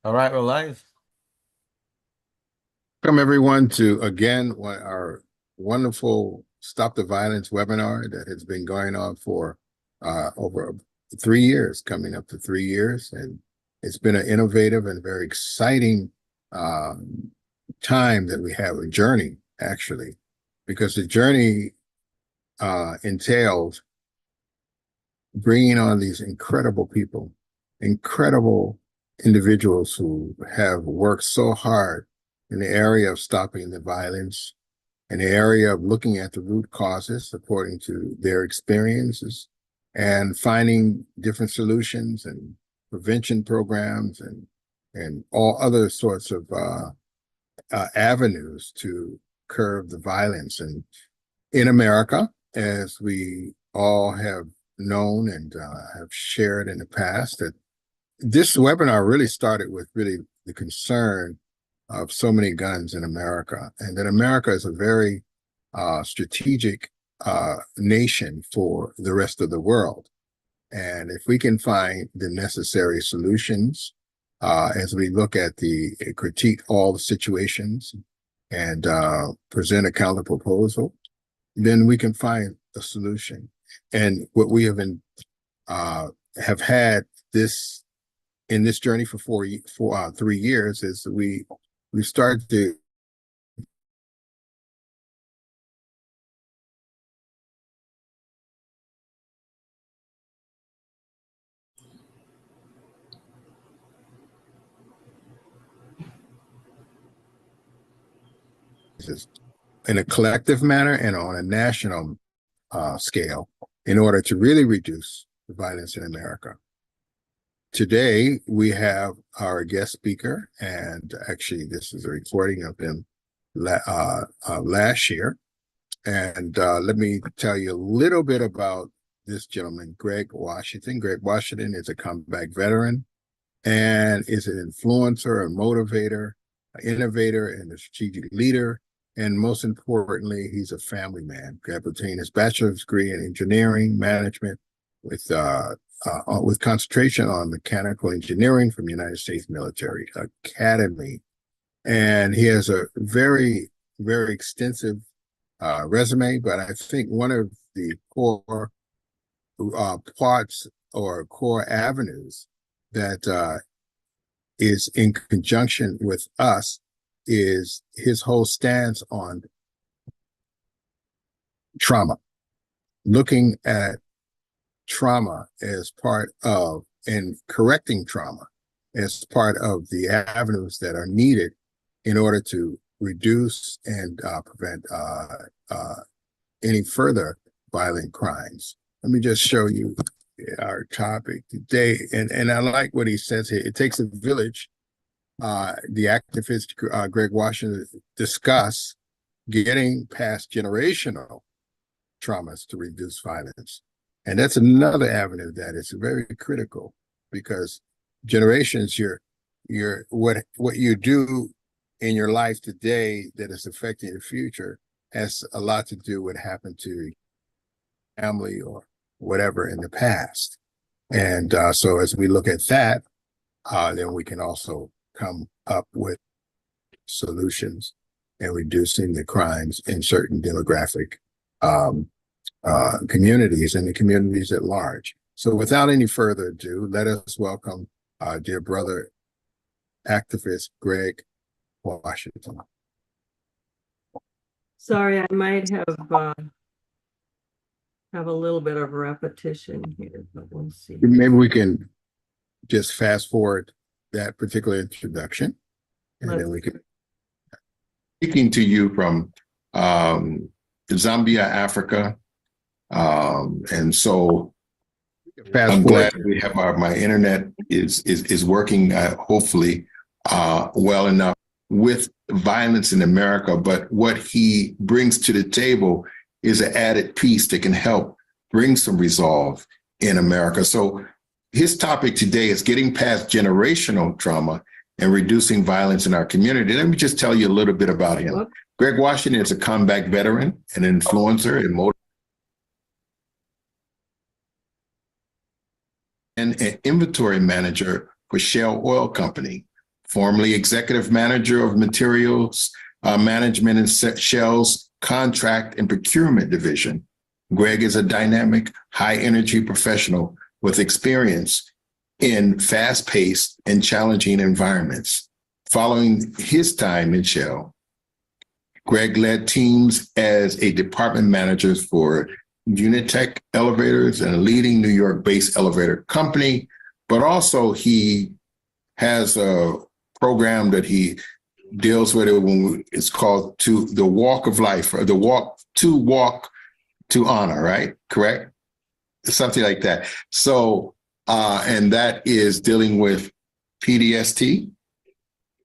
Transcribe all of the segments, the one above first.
All right, we're live. Welcome everyone to our wonderful Stop the Violence webinar that has been going on for over 3 years, coming up to 3 years. And it's been an innovative and very exciting time that we have, a journey actually, because the journey entails bringing on these incredible people, incredible individuals who have worked so hard in the area of stopping the violence, in the area of looking at the root causes according to their experiences, and finding different solutions and prevention programs and all other sorts of avenues to curb the violence. And in America, as we all have known and have shared in the past, that this webinar really started with really the concern of so many guns in America, and that America is a very strategic nation for the rest of the world. And if we can find the necessary solutions as we look at critique all the situations and present a counter proposal, then we can find a solution. And what we have had this in this journey for 3 years is we started to in a collective manner and on a national scale in order to really reduce the violence in America. Today, we have our guest speaker, and actually this is a recording of him last year. And let me tell you a little bit about this gentleman, Greg Washington. Greg Washington is a combat veteran and is an influencer, a motivator, an innovator, and a strategic leader. And most importantly, he's a family man. Greg obtained his bachelor's degree in engineering management with concentration on mechanical engineering from the United States Military Academy. And he has a very, very extensive resume, but I think one of the core parts or core avenues that is in conjunction with us is his whole stance on trauma, looking at trauma as part of, and correcting trauma as part of the avenues that are needed in order to reduce and prevent any further violent crimes. Let me just show you our topic today. And I like what he says here. It takes a village. The activist Greg Washington discuss getting past generational traumas to reduce violence. And that's another avenue that is very critical, because generations, what you do in your life today that is affecting the future has a lot to do with what happened to your family or whatever in the past. And so as we look at that, then we can also come up with solutions and reducing the crimes in certain demographic communities and the communities at large. So without any further ado, let us welcome our dear brother, activist Greg Washington. Sorry, I might have a little bit of repetition here, but we'll see. Maybe we can just fast forward that particular introduction, and then we can. Speaking to you from Zambia, Africa, and so I'm glad we have my internet is working hopefully well enough with violence in America. But what he brings to the table is an added piece that can help bring some resolve in America. So his topic today is getting past generational trauma and reducing violence in our community. Let me just tell you a little bit about him. Greg Washington is a combat veteran, an influencer, and an inventory manager for Shell Oil Company. formerly executive manager of materials management and Shell's contract and procurement division. Greg is a dynamic, high-energy professional with experience in fast-paced and challenging environments. Following his time in Shell, Greg led teams as a department manager for Unitech Elevators and a leading New York-based elevator company, but also he has a program that he deals with it when it's called to the walk of life, or the walk to honor, right? Correct? Something like that. So, and that is dealing with PTSD,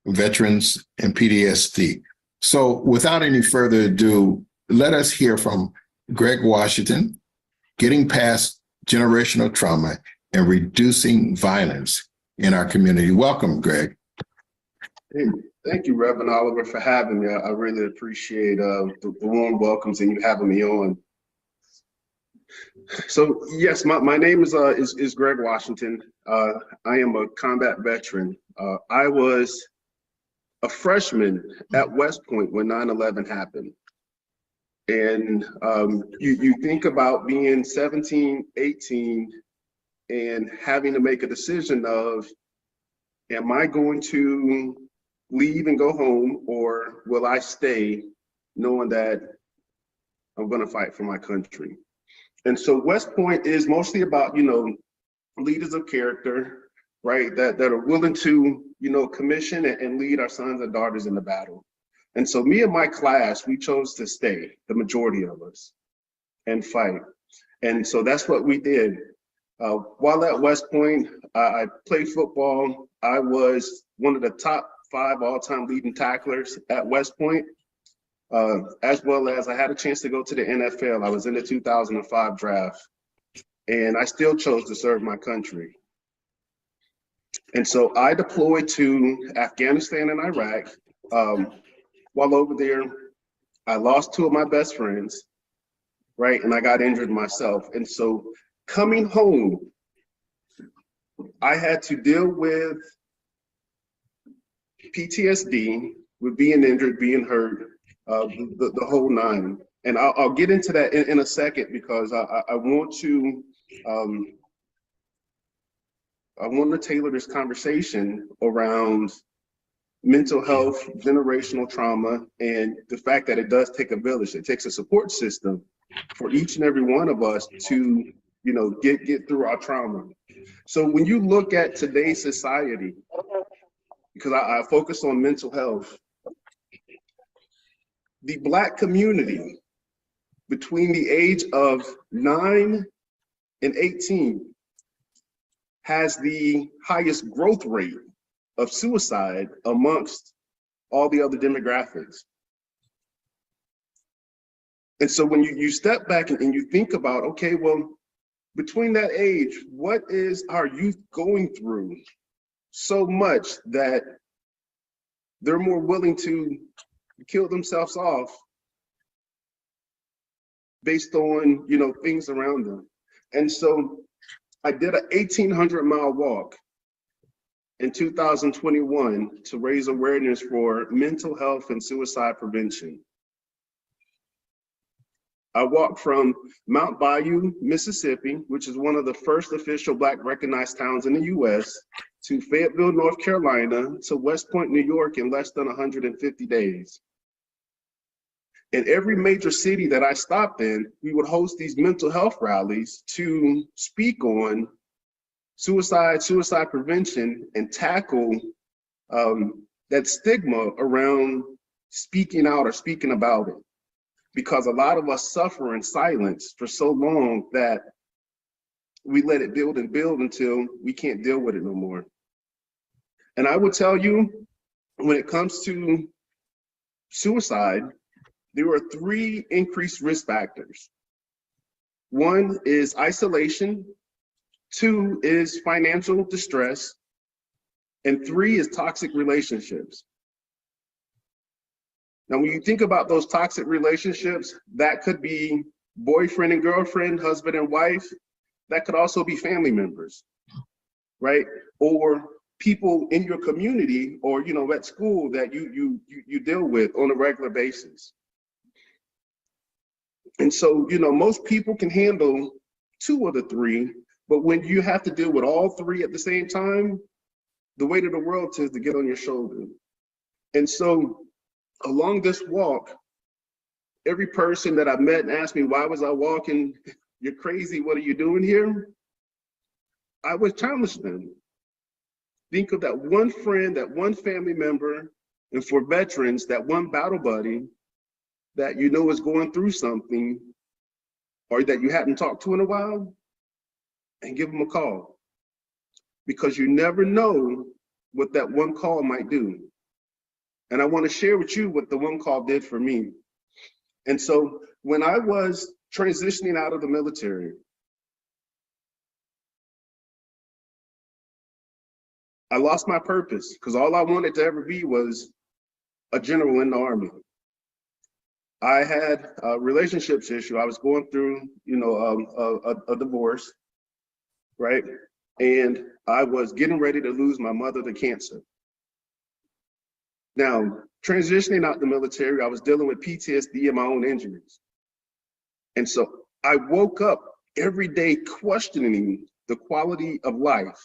veterans and PTSD. So without any further ado, let us hear from Greg Washington, getting past generational trauma and reducing violence in our community. Welcome, Greg. Hey, thank you, Reverend Oliver, for having me. I really appreciate the warm welcomes and you having me on. So yes, my name is Greg Washington. I am a combat veteran. I was a freshman at West Point when 9/11 happened. And you think about being 17, 18, and having to make a decision of, am I going to leave and go home, or will I stay knowing that I'm going to fight for my country? And so West Point is mostly about, leaders of character, right? That are willing to, commission and lead our sons and daughters in the battle. And so me and my class, we chose to stay, the majority of us, and fight. And so that's what we did. While at West Point, I played football. I was one of the top 5 all-time leading tacklers at West Point, as well as I had a chance to go to the NFL. I was in the 2005 draft, and I still chose to serve my country. And so I deployed to Afghanistan and Iraq. While over there, I lost 2 of my best friends, right? And I got injured myself. And so coming home, I had to deal with PTSD, with being injured, being hurt, the whole 9. And I'll get into that in a second, because I want to tailor this conversation around mental health, generational trauma, and the fact that it does take a village. It takes a support system for each and every one of us to, get through our trauma. So when you look at today's society, because I focus on mental health, the Black community between the age of 9 and 18 has the highest growth rate of suicide amongst all the other demographics. And so when you step back and you think about, okay, well, between that age, what is our youth going through so much that they're more willing to kill themselves off based on, things around them? And so I did an 1,800-mile walk in 2021 to raise awareness for mental health and suicide prevention. I walked from Mount Bayou, Mississippi, which is one of the first official Black recognized towns in the US, to Fayetteville, North Carolina, to West Point, New York in less than 150 days. In every major city that I stopped in, we would host these mental health rallies to speak on suicide prevention, and tackle that stigma around speaking out or speaking about it. Because a lot of us suffer in silence for so long that we let it build and build until we can't deal with it no more. And I would tell you, when it comes to suicide, there are 3 increased risk factors. 1 is isolation, 2 is financial distress, and 3 is toxic relationships. Now, when you think about those toxic relationships, that could be boyfriend and girlfriend, husband and wife. That could also be family members, right? Or people in your community or, you know, at school that you deal with on a regular basis. And so, you know, most people can handle 2 of the 3, but when you have to deal with all 3 at the same time, the weight of the world tends to get on your shoulder. And so along this walk, every person that I met and asked me, why was I walking? You're crazy, what are you doing here? I would challenge them. Think of that one friend, that one family member, and for veterans, that one battle buddy that you know is going through something or that you hadn't talked to in a while, and give them a call. Because you never know what that one call might do. And I want to share with you what the one call did for me. And so when I was transitioning out of the military, I lost my purpose because all I wanted to ever be was a general in the Army. I had a relationships issue. I was going through, you know, a divorce, right? And I was getting ready to lose my mother to cancer. Now, transitioning out the military, I was dealing with PTSD and my own injuries. And so I woke up every day questioning the quality of life,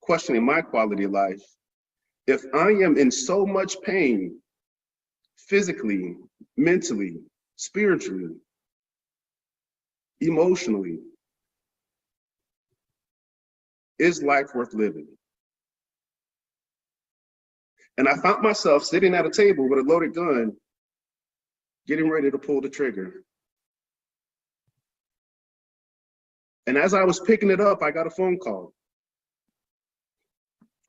questioning my quality of life. If I am in so much pain, physically, mentally, spiritually, emotionally, is life worth living? And I found myself sitting at a table with a loaded gun, getting ready to pull the trigger. And as I was picking it up, I got a phone call.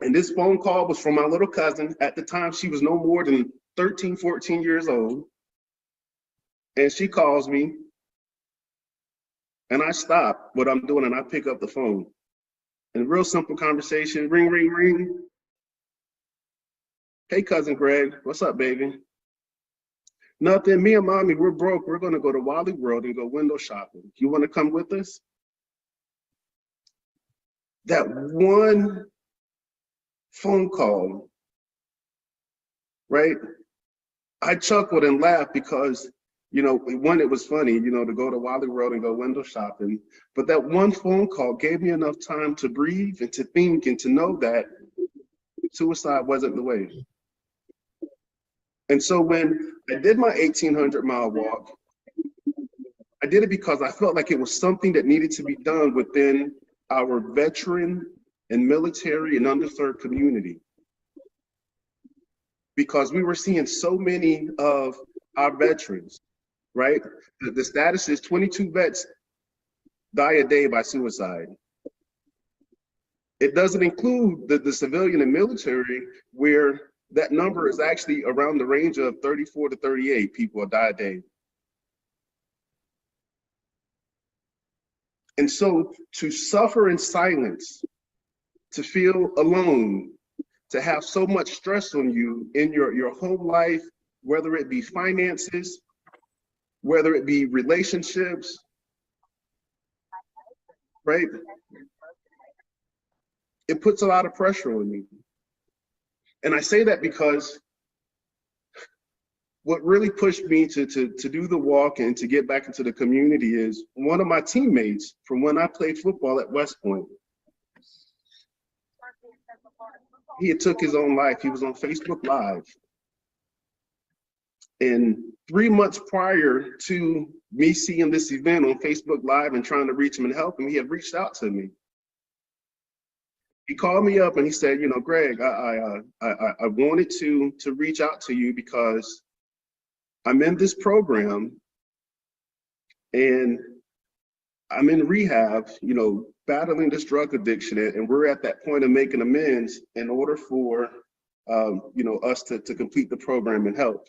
And this phone call was from my little cousin. At the time, she was no more than 13, 14 years old. And she calls me, and I stop what I'm doing and I pick up the phone. And real simple conversation, ring, ring, ring. Hey, cousin Greg, what's up, baby? Nothing, me and mommy, we're broke. We're gonna go to Wally World and go window shopping. You wanna come with us? That one phone call, right? I chuckled and laughed because, you know, one, it was funny, you know, to go to Wally World and go window shopping. But that one phone call gave me enough time to breathe and to think and to know that suicide wasn't the way. And so when I did my 1,800-mile walk, I did it because I felt like it was something that needed to be done within our veteran and military and underserved community. Because we were seeing so many of our veterans, right? The status is 22 vets die a day by suicide. It doesn't include the civilian and military, where that number is actually around the range of 34 to 38 people die a day. And so to suffer in silence, to feel alone, to have so much stress on you in your home life, whether it be finances, whether it be relationships, right? It puts a lot of pressure on me. And I say that because what really pushed me to do the walk and to get back into the community is one of my teammates from when I played football at West Point. He had took his own life. He was on Facebook Live. And 3 months prior to me seeing this event on Facebook Live and trying to reach him and help him, he had reached out to me. He called me up and he said, you know, Greg, I wanted to reach out to you because I'm in this program and I'm in rehab, you know, battling this drug addiction, and we're at that point of making amends in order for, you know, us to complete the program and help.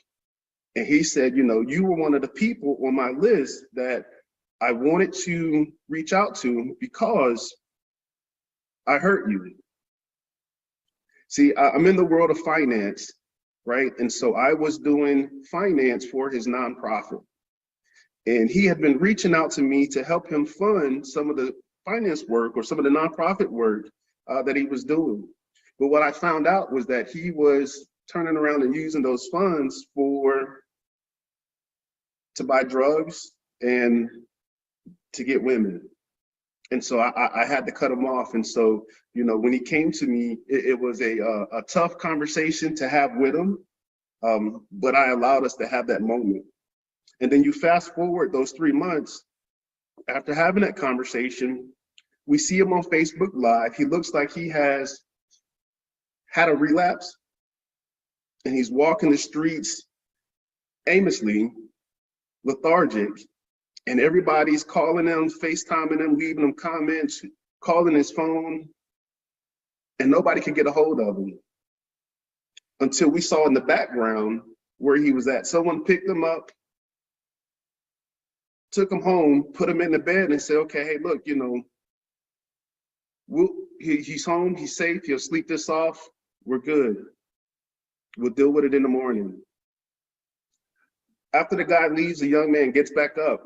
And he said, you know, you were one of the people on my list that I wanted to reach out to because I hurt you. See, I'm in the world of finance, right? And so I was doing finance for his nonprofit. And he had been reaching out to me to help him fund some of the finance work or some of the nonprofit work that he was doing. But what I found out was that he was turning around and using those funds to buy drugs and to get women. And so I had to cut him off. And so, you know, when he came to me, it was a tough conversation to have with him, but I allowed us to have that moment. And then you fast forward those 3 months, after having that conversation, we see him on Facebook Live. He looks like he has had a relapse, and he's walking the streets aimlessly, lethargic, and everybody's calling him, FaceTiming him, leaving him comments, calling his phone, and nobody could get a hold of him until we saw in the background where he was at. Someone picked him up, took him home, put him in the bed, and said, okay, hey, look, you know, he's home, he's safe, he'll sleep this off, we're good. We'll deal with it in the morning. After the guy leaves, the young man gets back up,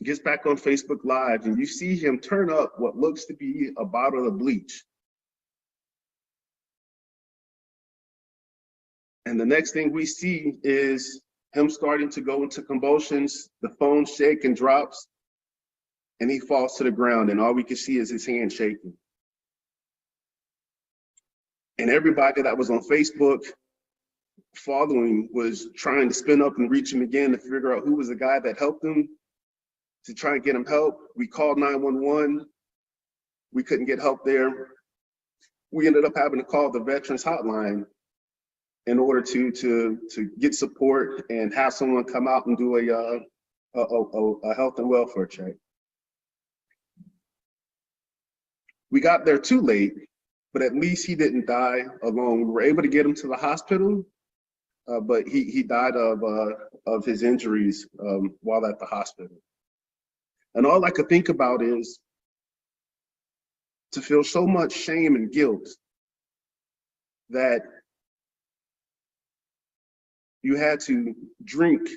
gets back on Facebook Live, and you see him turn up what looks to be a bottle of bleach. And the next thing we see is him starting to go into convulsions, the phone shake and drops, and he falls to the ground, and all we can see is his hand shaking. And everybody that was on Facebook following was trying to spin up and reach him again to figure out who was the guy that helped him, to try and get him help. We called 911. We couldn't get help there. We ended up having to call the Veterans Hotline in order to get support and have someone come out and do a health and welfare check. We got there too late, but at least he didn't die alone. We were able to get him to the hospital, but he died of his injuries while at the hospital. And all I could think about is to feel so much shame and guilt that you had to drink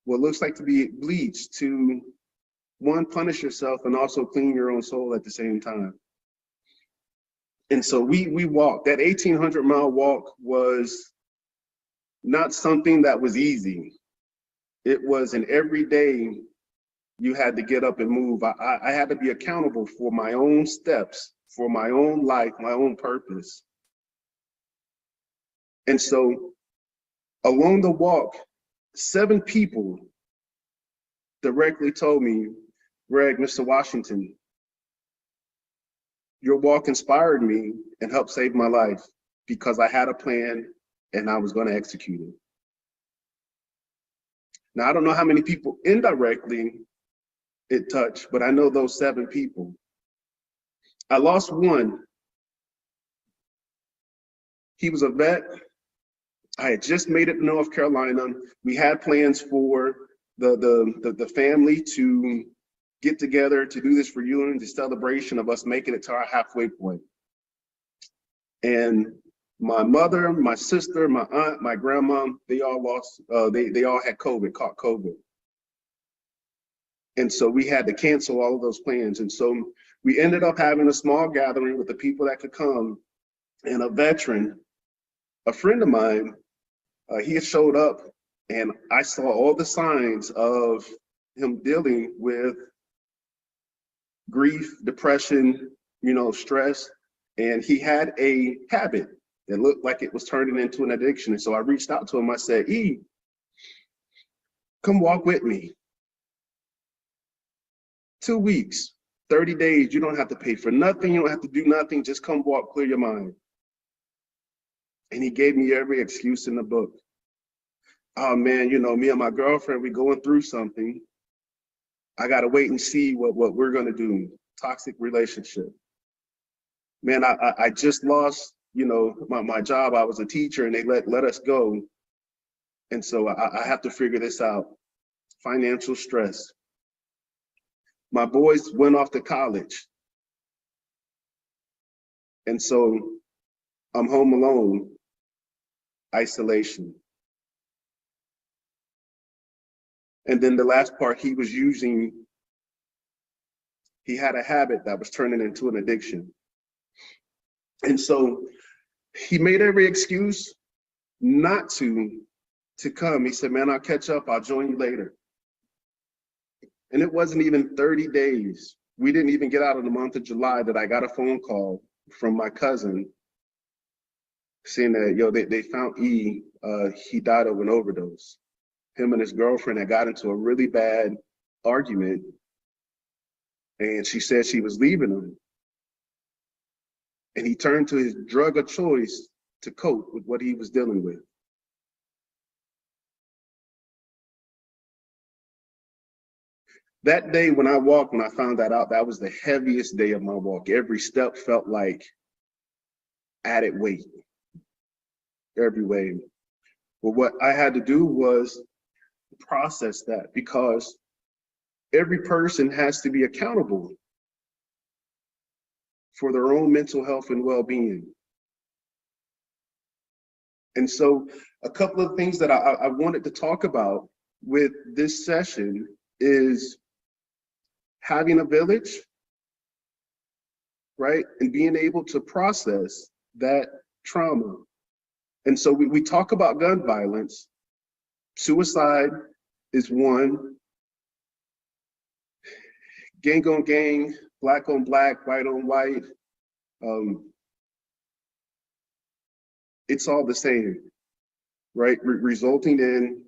what looks like to be bleach to, one, punish yourself and also clean your own soul at the same time. And so we walked. That 1,800-mile walk was not something that was easy. It was an everyday, you had to get up and move. I had to be accountable for my own steps, for my own life, my own purpose. And so along the walk, 7 people directly told me, Greg, Mr. Washington, your walk inspired me and helped save my life because I had a plan and I was going to execute it. Now, I don't know how many people indirectly it touched, but I know those 7 people. I lost one. He was a vet. I had just made it to North Carolina. We had plans for the family to get together to do this reunion, the celebration of us making it to our halfway point. And my mother, my sister, my aunt, my grandma, they all lost, they all had COVID, caught COVID. And so we had to cancel all of those plans. And so we ended up having a small gathering with the people that could come, and a veteran, a friend of mine, he had showed up, and I saw all the signs of him dealing with grief, depression, you know, stress, and he had a habit that looked like it was turning into an addiction. And so I reached out to him. I said, E, come walk with me. 2 weeks, 30 days, you don't have to pay for nothing, you don't have to do nothing, just come walk, clear your mind. And he gave me every excuse in the book. Oh man, you know, me and my girlfriend, we going through something. I gotta wait and see what we're gonna do. Toxic relationship. Man, I just lost, you know, my job. I was a teacher and they let us go. And so I have to figure this out. Financial stress. My boys went off to college. And so I'm home alone, isolation. And then the last part, he was he had a habit that was turning into an addiction. And so he made every excuse not to come. He said, man, I'll catch up. I'll join you later. And it wasn't even 30 days. We didn't even get out of the month of July that I got a phone call from my cousin saying that, yo, they found E, he died of an overdose. Him and his girlfriend had got into a really bad argument, and she said she was leaving him. And he turned to his drug of choice to cope with what he was dealing with. That day when I walked, when I found that out, that was the heaviest day of my walk. Every step felt like added weight, every way. But what I had to do was process that, because every person has to be accountable for their own mental health and well-being. And so a couple of things that I wanted to talk about with this session is having a village, right? And being able to process that trauma. And so we talk about gun violence. Suicide is one. Gang on gang, black on black, white on white. It's all the same, right? Resulting in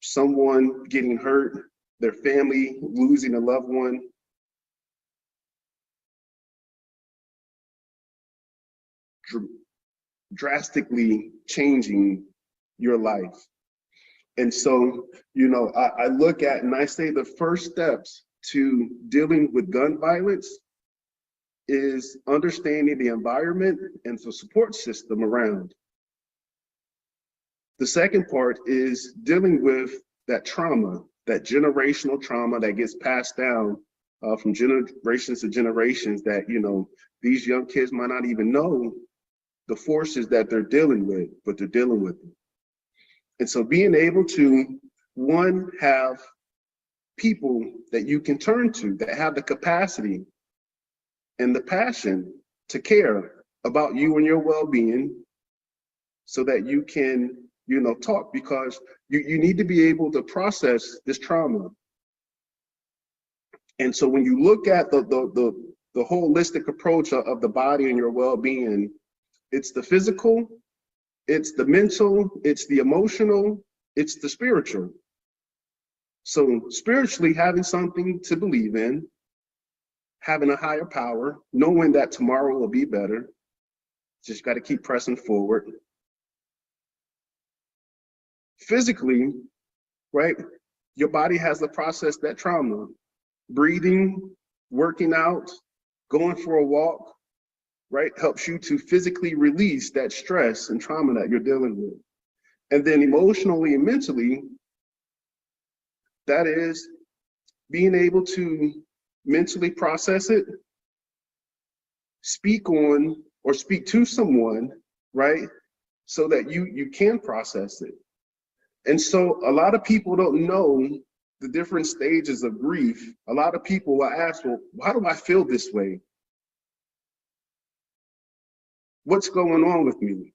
someone getting hurt, their family losing a loved one. Drastically changing your life. And so, you know, I look at and I say the first steps to dealing with gun violence is understanding the environment and the support system around. The second part is dealing with that trauma, that generational trauma that gets passed down from generations to generations, that, you know, these young kids might not even know the forces that they're dealing with, but they're dealing with them. And so being able to, one, have people that you can turn to that have the capacity and the passion to care about you and your well-being, so that you can, you know, talk, because you need to be able to process this trauma. And so when you look at the holistic approach of the body and your well-being, it's the physical, it's the mental, it's the emotional, it's the spiritual. So spiritually, having something to believe in, having a higher power, knowing that tomorrow will be better, just got to keep pressing forward. Physically, right, your body has to process that trauma. Breathing, working out, going for a walk, right, helps you to physically release that stress and trauma that you're dealing with. And then emotionally and mentally, that is being able to mentally process it, speak on or speak to someone, right, so that you can process it. And so a lot of people don't know the different stages of grief. A lot of people will ask, well, why do I feel this way? What's going on with me?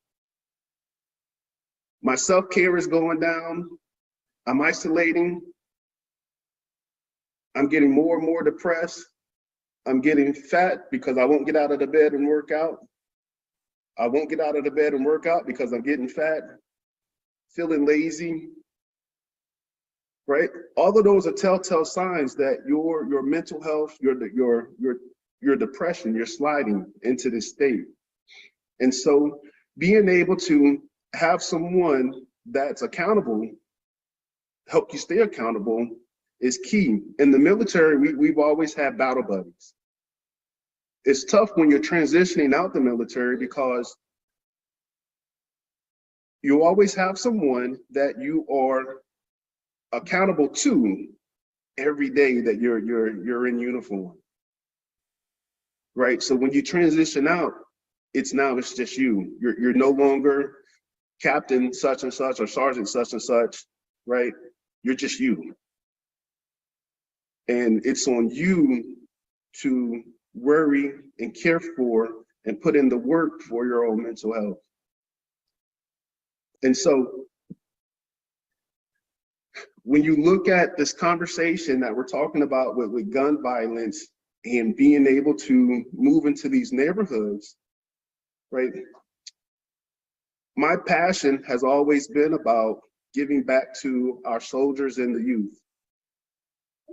My self-care is going down. I'm isolating. I'm getting more and more depressed. I'm getting fat because I won't get out of the bed and work out. I won't get out of the bed and work out because I'm getting fat, feeling lazy, right? All of those are telltale signs that your mental health, your depression, you're sliding into this state. And so being able to have someone that's accountable, help you stay accountable, is key. In the military, we've always had battle buddies. It's tough when you're transitioning out the military, because you always have someone that you are accountable to every day that you're in uniform, right? So when you transition out, it's just you. You're no longer Captain such and such or Sergeant such and such, right? You're just you. And it's on you to worry and care for and put in the work for your own mental health. And so when you look at this conversation that we're talking about with gun violence and being able to move into these neighborhoods, right? My passion has always been about giving back to our soldiers and the youth.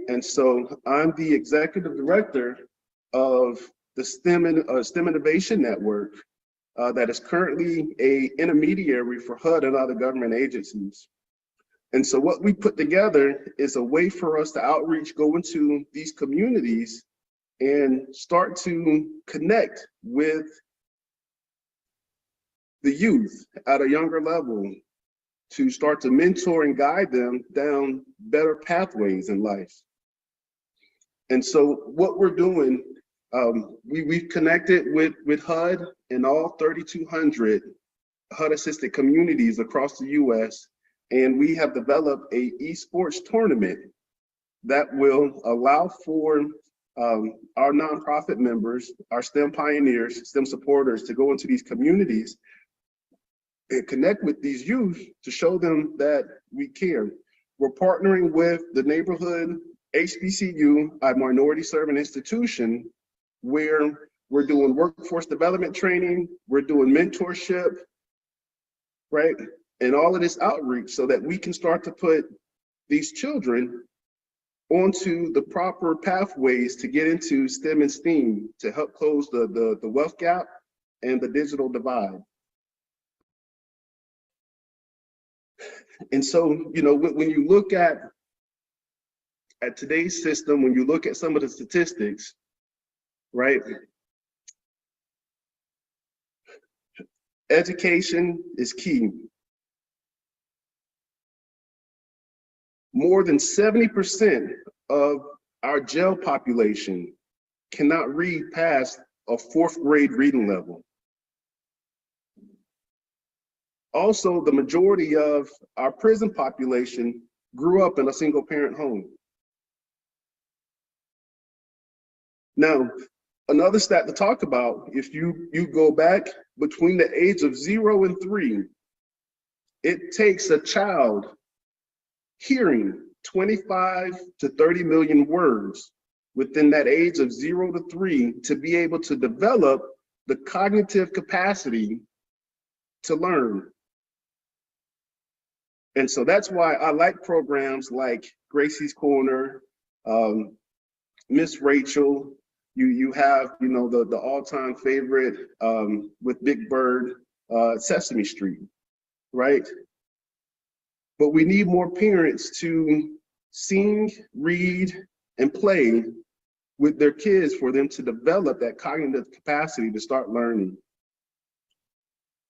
And so I'm the executive director of the STEM Innovation Network that is currently an intermediary for HUD and other government agencies. And so what we put together is a way for us to outreach, go into these communities and start to connect with the youth at a younger level to start to mentor and guide them down better pathways in life. And so what we're doing, we've connected with HUD and all 3,200 HUD-assisted communities across the US, and we have developed a esports tournament that will allow for our nonprofit members, our STEM pioneers, STEM supporters to go into these communities and connect with these youth to show them that we care. We're partnering with the neighborhood HBCU, a minority serving institution, where we're doing workforce development training, we're doing mentorship, right? And all of this outreach so that we can start to put these children onto the proper pathways to get into STEM and STEAM to help close the wealth gap and the digital divide. And so, you know, when you look at today's system, when you look at some of the statistics, right? Education is key. More than 70% of our jail population cannot read past a 4th grade reading level. Also, the majority of our prison population grew up in a single parent home. Now, another stat to talk about, if you go back between the age of 0 and 3, it takes a child hearing 25 to 30 million words within that age of 0 to 3 to be able to develop the cognitive capacity to learn. And so that's why I like programs like Gracie's Corner, Miss Rachel. You have, you know, the all-time favorite with Big Bird, Sesame Street, right? But we need more parents to sing, read, and play with their kids for them to develop that cognitive capacity to start learning.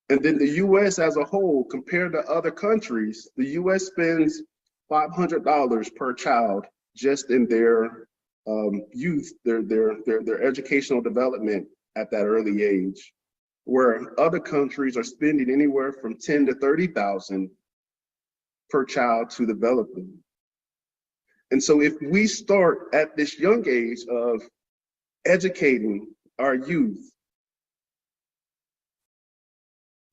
And then the US as a whole, compared to other countries, the US spends $500 per child just in their youth, their educational development at that early age, where other countries are spending anywhere from 10 to 30,000 per child to develop them. And so if we start at this young age of educating our youth,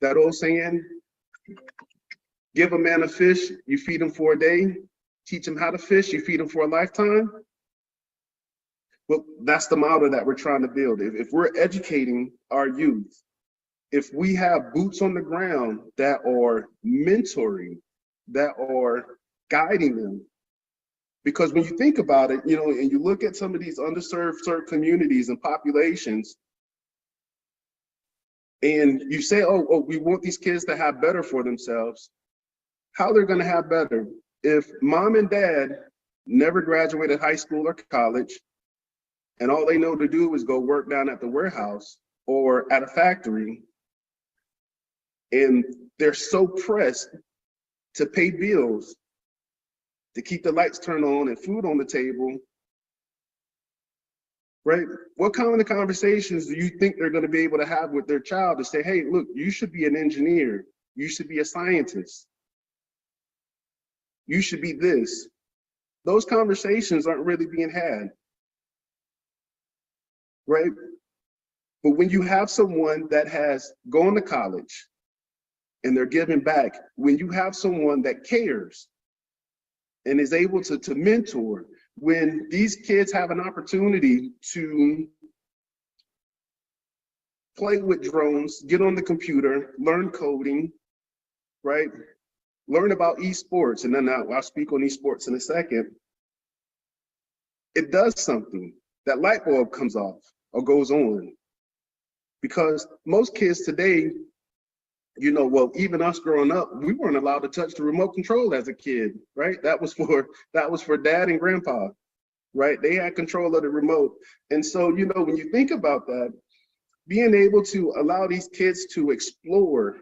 that old saying, give a man a fish, you feed him for a day, teach him how to fish, you feed him for a lifetime. Well, that's the model that we're trying to build. If we're educating our youth, if we have boots on the ground that are mentoring, that are guiding them, because when you think about it, you know, and you look at some of these underserved communities and populations, and you say, oh, we want these kids to have better for themselves. How they're going to have better if mom and dad never graduated high school or college, and all they know to do is go work down at the warehouse or at a factory, and they're so pressed to pay bills, to keep the lights turned on and food on the table, right? What kind of conversations do you think they're going to be able to have with their child to say, hey, look, you should be an engineer, you should be a scientist, you should be this? Those conversations aren't really being had. right? But when you have someone that has gone to college and they're giving back, when you have someone that cares and is able to mentor, when these kids have an opportunity to play with drones, get on the computer, learn coding, right? Learn about esports, and then I'll speak on esports in a second. It does something. That light bulb comes off or goes on. Because most kids today, you know, well, even us growing up, we weren't allowed to touch the remote control as a kid, right? That was for dad and grandpa, right? They had control of the remote. And so, you know, when you think about that, being able to allow these kids to explore,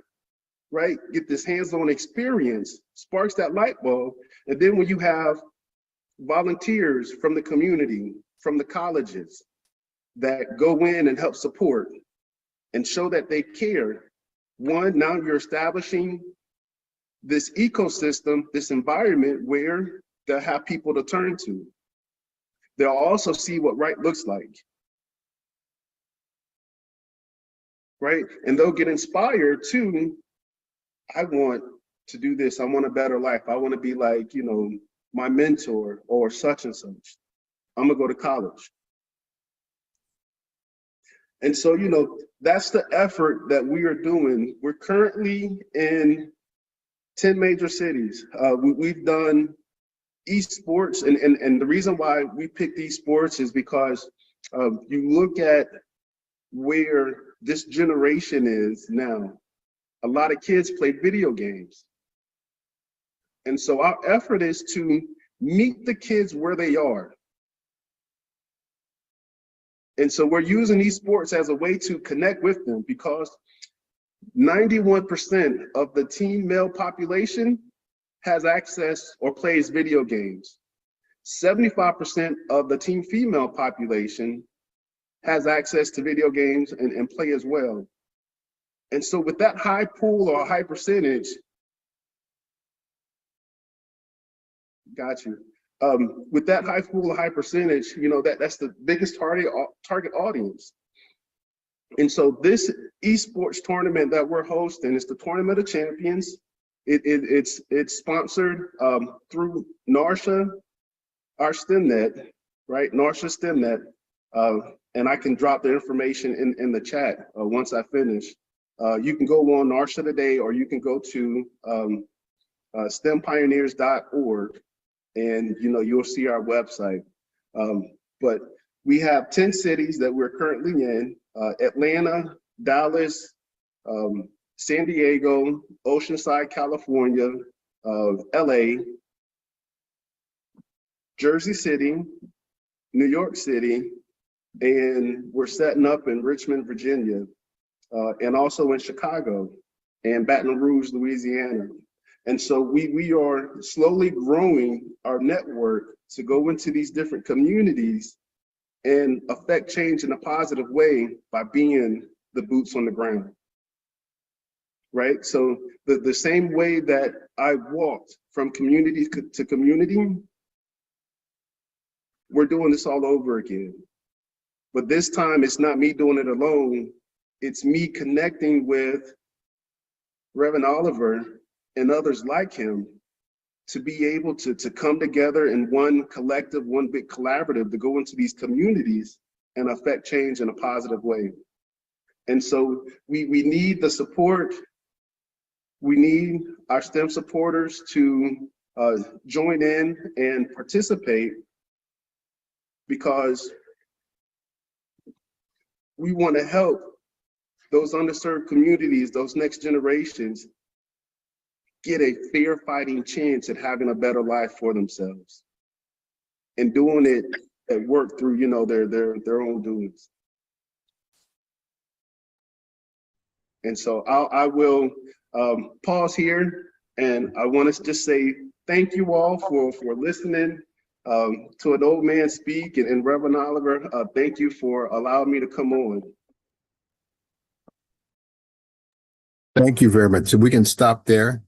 right, get this hands-on experience, sparks that light bulb. And then when you have volunteers from the community, from the colleges, that go in and help support and show that they care, one, now you're establishing this ecosystem, this environment where they'll have people to turn to. They'll also see what right looks like, right? And they'll get inspired too. I want to do this. I want a better life. I want to be like, you know, my mentor or such and such. I'm gonna go to college. And so, you know, that's the effort that we are doing. We're currently in 10 major cities. We've done esports, and the reason why we picked esports is because you look at where this generation is now. A lot of kids play video games. And so our effort is to meet the kids where they are. And so we're using esports as a way to connect with them, because 91% of the teen male population has access or plays video games. 75% of the teen female population has access to video games and play as well. And so with that high pool or high percentage, got you. With that high pool or high percentage, you know, that's the biggest target audience. And so this esports tournament that we're hosting is the Tournament of Champions. It's sponsored through NARSHA, our STEMnet, right? NARSHA STEMnet. And I can drop the information in the chat once I finish. You can go on NARSHA today, or you can go to stempioneers.org, and you know, you'll see our website. But we have 10 cities that we're currently in: Atlanta, Dallas, San Diego, Oceanside, California, LA, Jersey City, New York City, and we're setting up in Richmond, Virginia, and also in Chicago and Baton Rouge, Louisiana. And so we are slowly growing our network to go into these different communities and affect change in a positive way by being the boots on the ground, right? So the same way that I walked from community to community, we're doing this all over again. But this time it's not me doing it alone. It's me connecting with Reverend Oliver and others like him to be able to come together in one collective, one big collaborative to go into these communities and affect change in a positive way. And so we need the support. We need our STEM supporters to join in and participate, because we want to help those underserved communities, those next generations, get a fair fighting chance at having a better life for themselves, and doing it at work through, you know, their own doings. And so I will pause here, and I want to just say thank you all for listening to an old man speak, and Reverend Oliver, thank you for allowing me to come on. Thank you very much. So we can stop there.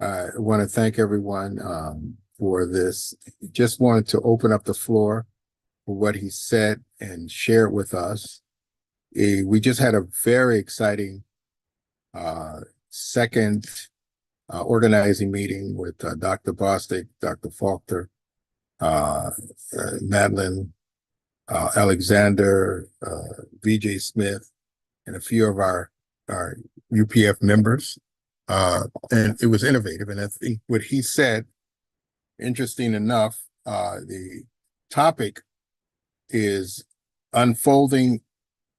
I want to thank everyone for this. Just wanted to open up the floor for what he said and shared with us. We just had a very exciting second organizing meeting with Dr. Bostic, Dr. Faulkner, Madeline, Alexander, VJ Smith, and a few of our UPF members. And it was innovative. And I think what he said, interesting enough, the topic is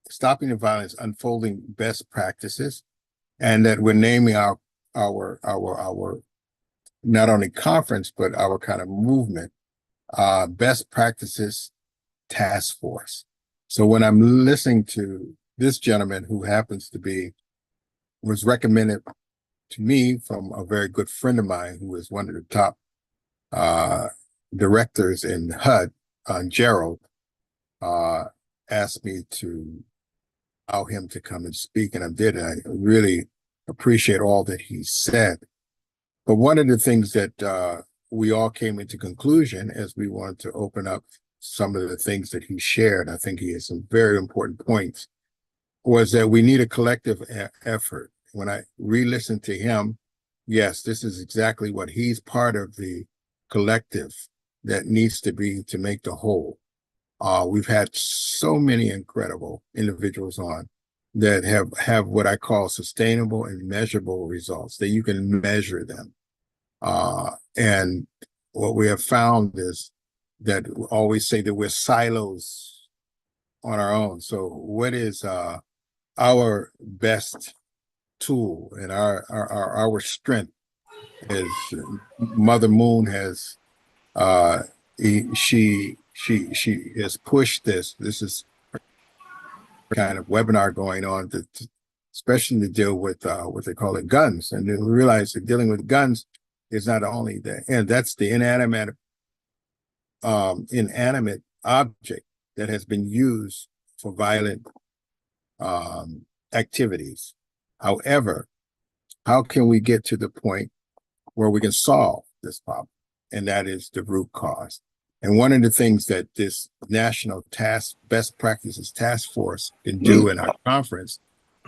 stopping the violence, unfolding best practices, and that we're naming our not only conference, but our kind of movement, best practices task force. So when I'm listening to this gentleman who was recommended to me from a very good friend of mine who is one of the top directors in HUD, Gerald, asked me to allow him to come and speak, and I did. And I really appreciate all that he said. But one of the things that we all came into conclusion as we wanted to open up some of the things that he shared, I think he has some very important points, was that we need a collective effort. When I re-listened to him, yes, this is exactly what he's part of the collective that needs to be to make the whole. We've had so many incredible individuals on that have what I call sustainable and measurable results, that you can measure them. And what we have found is that we always say that we're silos on our own. So what is our best tool and our strength? As Mother Moon has she has pushed this is kind of webinar going on especially to deal with what they call it guns, and then we realize that dealing with guns is not only that's the inanimate object that has been used for violent activities. However, how can we get to the point where we can solve this problem? And that is the root cause. And one of the things that this National Best Practices Task Force can do in our conference,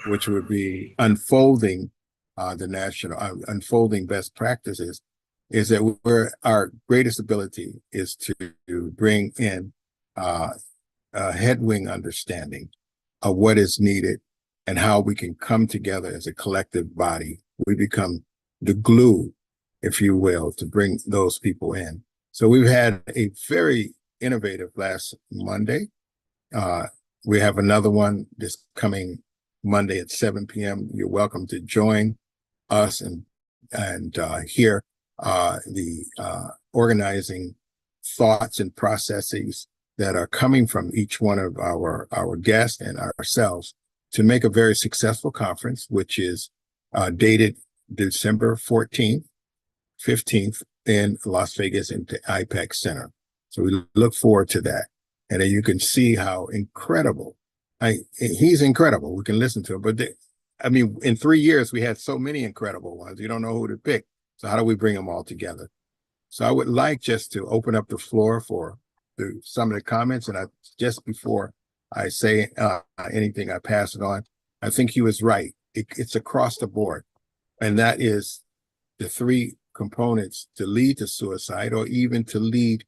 which would be unfolding unfolding best practices, is that our greatest ability is to bring in a headwing understanding of what is needed and how we can come together as a collective body. We become the glue, if you will, to bring those people in. So we've had a very innovative last Monday. We have another one this coming Monday at 7 p.m. You're welcome to join us and hear the organizing thoughts and processes that are coming from each one of our guests and ourselves to make a very successful conference, which is dated December 14th, 15th in Las Vegas into IPEX Center. So we look forward to that. And then you can see how incredible, he's incredible. We can listen to him, but in 3 years, we had so many incredible ones. You don't know who to pick. So how do we bring them all together? So I would like just to open up the floor for some of the comments. And just before I say anything, I pass it on. I think he was right. It's across the board. And that is the three components to lead to suicide or even to lead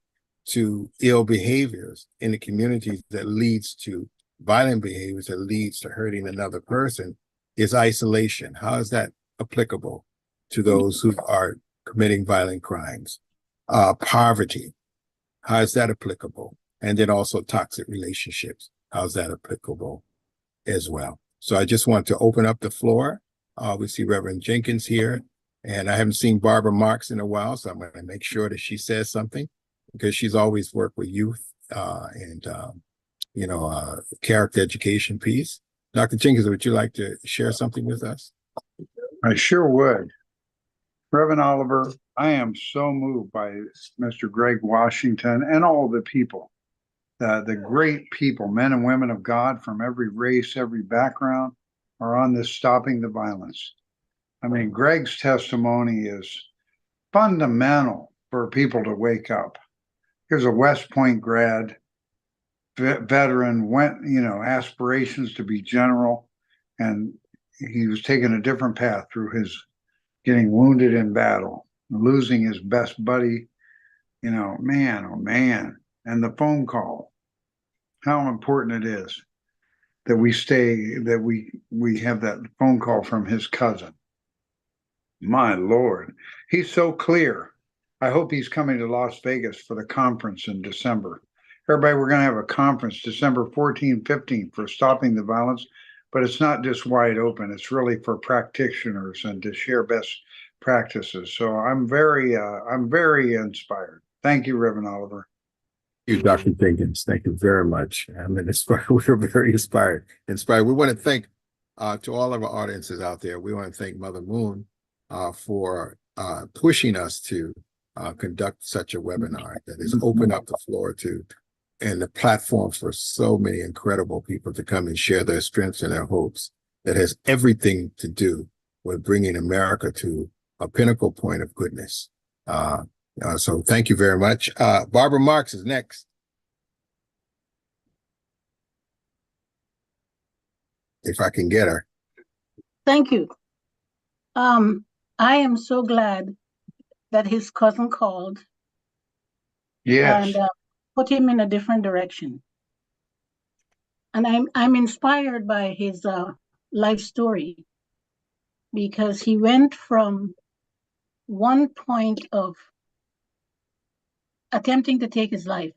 to ill behaviors in the communities that leads to violent behaviors that leads to hurting another person is isolation. How is that applicable to those who are committing violent crimes? Poverty, how is that applicable? And then also toxic relationships, how is that applicable as well? So I just want to open up the floor. We see Reverend Jenkins here, and I haven't seen Barbara Marks in a while, so I'm going to make sure that she says something because she's always worked with youth and character education piece. Dr. Jenkins, would you like to share something with us? I sure would. Reverend Oliver, I am so moved by Mr. Greg Washington and all the people, the great people, men and women of God from every race, every background are on this Stopping the Violence. I mean, Greg's testimony is fundamental for people to wake up. Here's a West Point grad, veteran, went, aspirations to be general, and he was taking a different path through his getting wounded in battle, losing his best buddy, man, oh man. And the phone call, how important it is that we have that phone call from his cousin. My Lord, he's so clear. I hope he's coming to Las Vegas for the conference in December. Everybody, we're going to have a conference December 14, 15 for stopping the violence, but it's not just wide open. It's really for practitioners and to share best practices. So I'm very inspired. Thank you, Reverend Oliver. Thank you, Dr. Jenkins. Thank you very much. I mean, we're very inspired. We want to thank to all of our audiences out there. We want to thank Mother Moon for pushing us to conduct such a webinar that has opened up the floor to and the platform for so many incredible people to come and share their strengths and their hopes that has everything to do with bringing America to a pinnacle point of goodness. So thank you very much. Barbara Marks is next. If I can get her. Thank you. I am so glad that his cousin called Yes. and put him in a different direction. And I'm inspired by his life story, because he went from one point of attempting to take his life,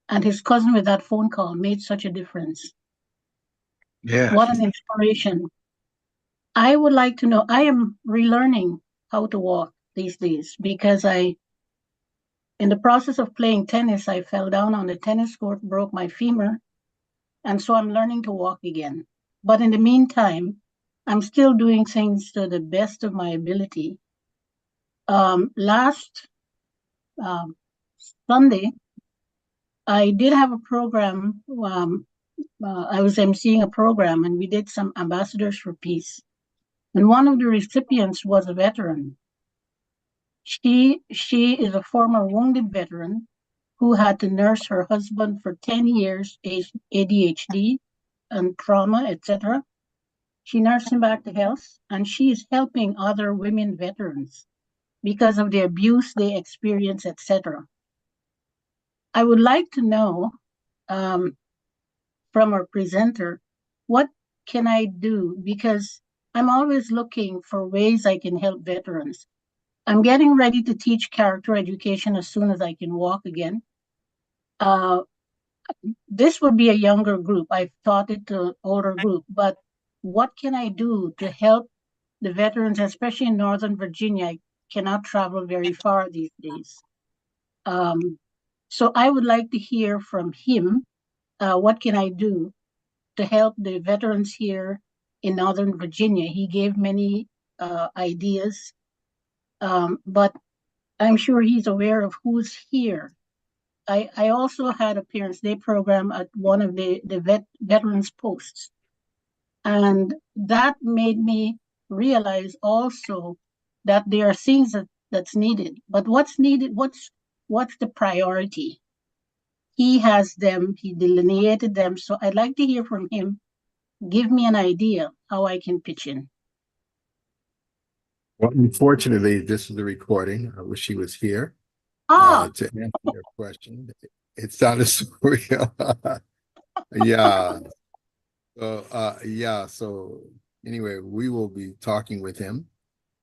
and his cousin with that phone call made such a difference. Yes. What an inspiration. I would like to know, I am relearning how to walk these days, because in the process of playing tennis, I fell down on the tennis court, broke my femur, and so I'm learning to walk again. But in the meantime, I'm still doing things to the best of my ability. Last Sunday, I did have a program. I was emceeing a program, and we did some ambassadors for peace. And one of the recipients was a veteran. She is a former wounded veteran who had to nurse her husband for 10 years, ADHD and trauma, etc. She nursed him back to health, and she is helping other women veterans because of the abuse they experience, etc. I would like to know from our presenter, what can I do? Because I'm always looking for ways I can help veterans. I'm getting ready to teach character education as soon as I can walk again. This would be a younger group. I've taught it to an older group, but what can I do to help the veterans, especially in Northern Virginia? I cannot travel very far these days. So I would like to hear from him, what can I do to help the veterans here in Northern Virginia? He gave many ideas, but I'm sure he's aware of who's here. I also had a Parents' Day program at one of the veterans posts. And that made me realize also that there are things that's needed. But what's needed, what's the priority? He has them, he delineated them. So I'd like to hear from him. Give me an idea how I can pitch in. Well, unfortunately, this is the recording. I wish he was here to answer your question. It sounded surreal. Yeah. So anyway, we will be talking with him,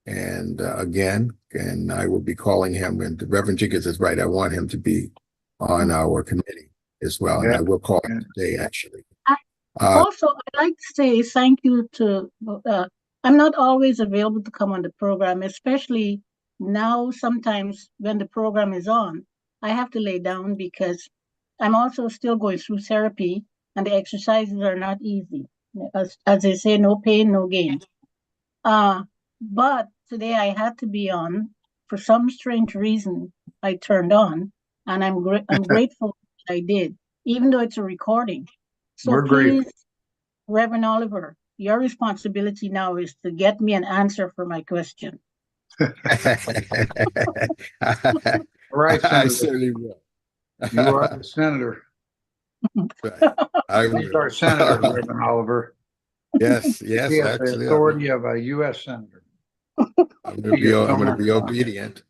and again, and I will be calling him. And Reverend Jenkins is right. I want him to be on our committee as well, and I will call him today, actually. Also, I'd like to say thank you to. I'm not always available to come on the program, especially now. Sometimes when the program is on, I have to lay down because I'm also still going through therapy, and the exercises are not easy. As they say, no pain, no gain. But today I had to be on. For some strange reason, I turned on, and I'm grateful that I did, even though it's a recording. So We're please, grateful. Reverend Oliver, your responsibility now is to get me an answer for my question. All right, I Senator. certainly will. You are the senator. Right. I He's our senator, Reverend Oliver. Yes, He yes, has the actually, authority of a U.S. senator. I'm gonna be, I'm gonna be obedient.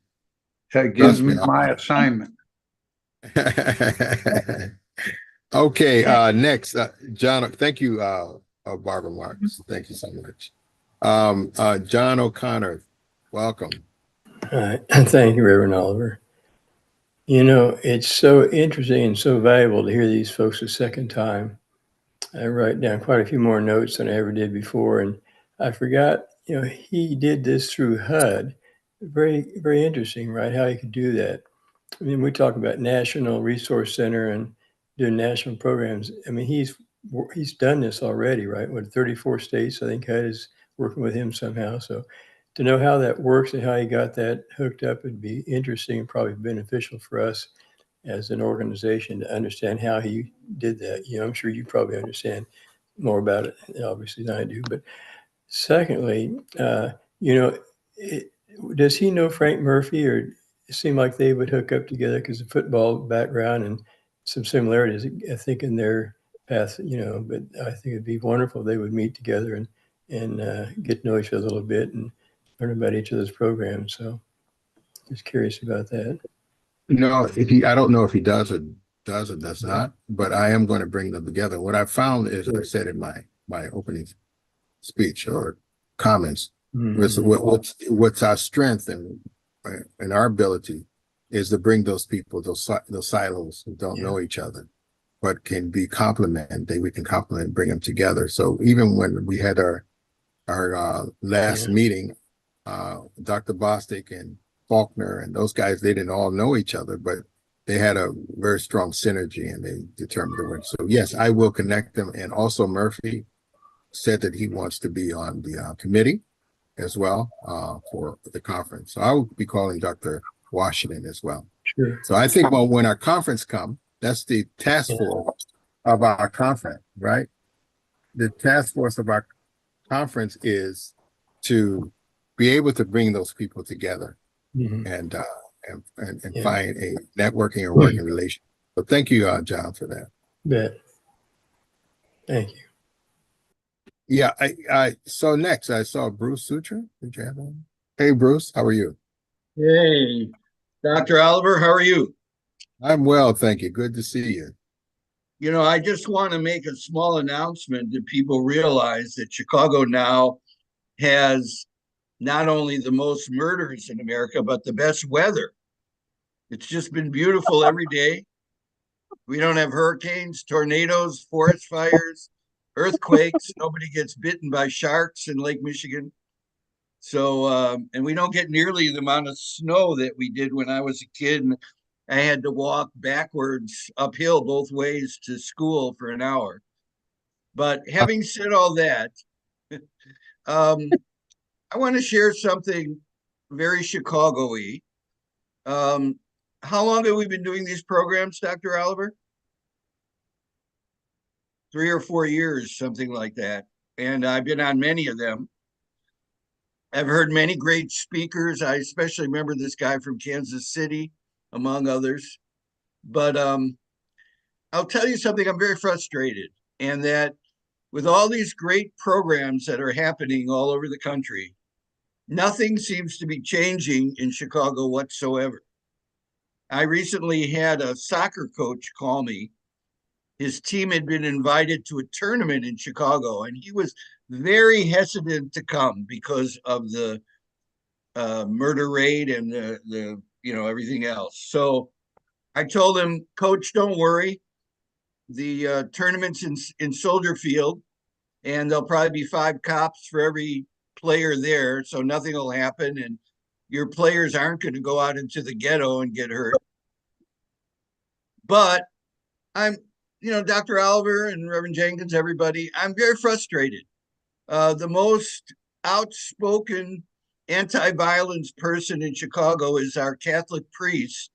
That gives Trust me me. my assignment. Okay, next, John, thank you, Barbara Marks. Thank you so much. John O'Connor, welcome. All right. Thank you, Reverend Oliver. You know, it's so interesting and so valuable to hear these folks a second time. I write down quite a few more notes than I ever did before. And I forgot, you know, he did this through HUD. Very, very interesting, right? How he could do that. I mean, we talk about National Resource Center and doing national programs. I mean, he's done this already, right? What, 34 states, I think HUD is working with him somehow. So to know how that works and how he got that hooked up would be interesting and probably beneficial for us as an organization to understand how he did that. You know, I'm sure you probably understand more about it, obviously, than I do. But secondly, you know, does he know Frank Murphy, or it seemed like they would hook up together because of football background and some similarities, I think, in their path, you know, but I think it'd be wonderful if they would meet together and get to know each other a little bit and learn about each other's programs. So just curious about that. No, I don't know if he does or does not, but I am going to bring them together. What I found is, I said in my opening speech or comments, was what's our strength and our ability is to bring those people, those silos who don't know each other, but can be complemented. We can complement, bring them together. So even when we had our last meeting, Dr. Bostic and Faulkner and those guys, they didn't all know each other, but they had a very strong synergy and they determined to win. So yes, I will connect them. And also Murphy said that he wants to be on the committee as well for the conference. So I will be calling Dr. Washington as well. Sure. So I think, well, when our conference comes, that's the task force of our conference, right? The task force of our conference is to be able to bring those people together and find a networking or working relation. So thank you, John, for that. Bet. Thank you. Yeah, I so next I saw Bruce Sutra. Did you have one? Hey, Bruce, how are you? Hey, Dr. Oliver, how are you? I'm well, thank you. Good to see you. You know, I just want to make a small announcement that people realize that Chicago now has not only the most murders in America, but the best weather. It's just been beautiful every day. We don't have hurricanes, tornadoes, forest fires, earthquakes. Nobody gets bitten by sharks in Lake Michigan. So, and we don't get nearly the amount of snow that we did when I was a kid. And I had to walk backwards uphill both ways to school for an hour. But having said all that, I want to share something very Chicago-y. How long have we been doing these programs, Dr. Oliver? 3 or 4 years, something like that. And I've been on many of them. I've heard many great speakers. I especially remember this guy from Kansas City, among others. But I'll tell you something, I'm very frustrated. And that with all these great programs that are happening all over the country, nothing seems to be changing in Chicago whatsoever. I recently had a soccer coach call me. His team had been invited to a tournament in Chicago, and he was very hesitant to come because of the murder rate and the everything else. So I told him, Coach, don't worry. The tournament's in Soldier Field, and there'll probably be 5 cops for every player there, so nothing will happen, and your players aren't going to go out into the ghetto and get hurt. But I'm, Dr. Oliver and Reverend Jenkins, everybody, I'm very frustrated. The most outspoken anti-violence person in Chicago is our Catholic priest,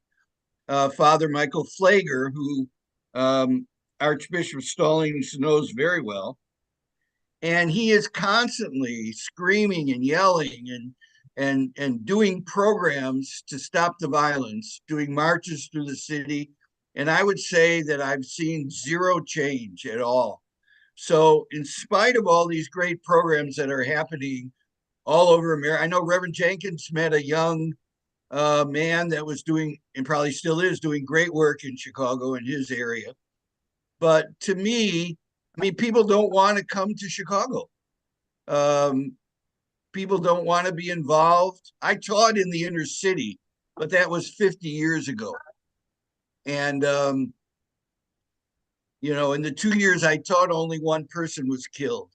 Father Michael Pfleger, who Archbishop Stallings knows very well. And he is constantly screaming and yelling and doing programs to stop the violence, doing marches through the city, And I would say that I've seen zero change at all. So, in spite of all these great programs that are happening all over America, I know Reverend Jenkins met a young man that was doing, and probably still is doing, great work in Chicago in his area. But to me, I mean, people don't want to come to Chicago. People don't want to be involved. I taught in the inner city, but that was 50 years ago. And, you know, in the 2 years I taught, only one person was killed,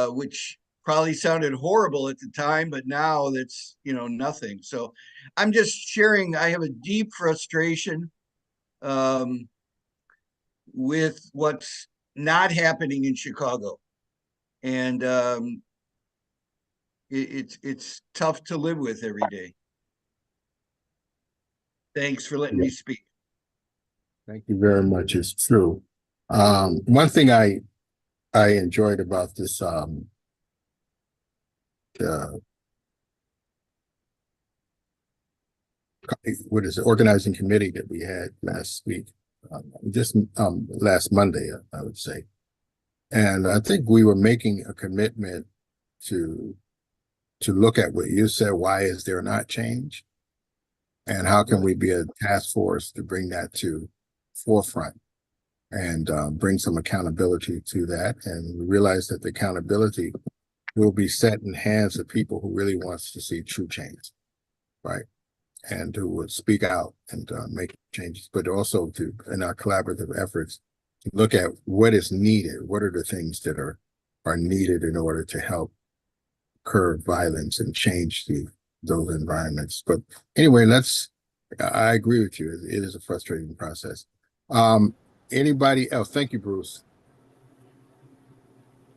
which probably sounded horrible at the time, but now that's, you know, nothing. So I'm just sharing, I have a deep frustration with what's not happening in Chicago. And it's tough to live with every day. Thanks for letting me speak. Thank you very much. It's true. One thing I enjoyed about this what is it, organizing committee that we had last week, just last Monday, I would say. And I think we were making a commitment to look at what you said. Why is there not change? And how can we be a task force to bring that to forefront and bring some accountability to that? And we realize that the accountability will be set in hands of people who really wants to see true change, right? And who would speak out and make changes, but also to, in our collaborative efforts, to look at what is needed. What are the things that are needed in order to help curb violence and change those environments? But anyway, I agree with you. It is a frustrating process. Anybody else? Thank you, Bruce.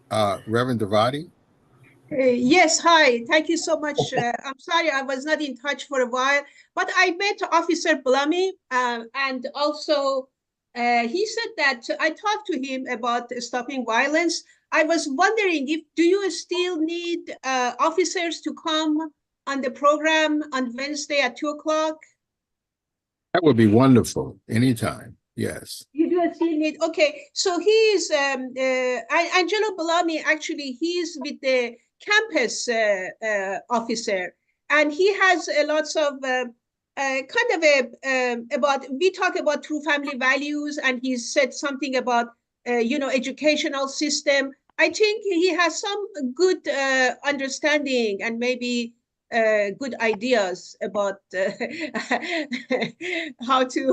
Reverend Devati? Yes, hi. Thank you so much. I'm sorry I was not in touch for a while, but I met Officer Blummy, and also he said that I talked to him about stopping violence. I was wondering, do you still need officers to come on the program on Wednesday at 2:00? That would be wonderful. Anytime. Yes. You do still need, okay. So he is Angelo Bellamy. Actually, he's with the campus officer, and he has lots of kind of about, we talk about true family values, and he said something about educational system. I think he has some good understanding and maybe good ideas about how to.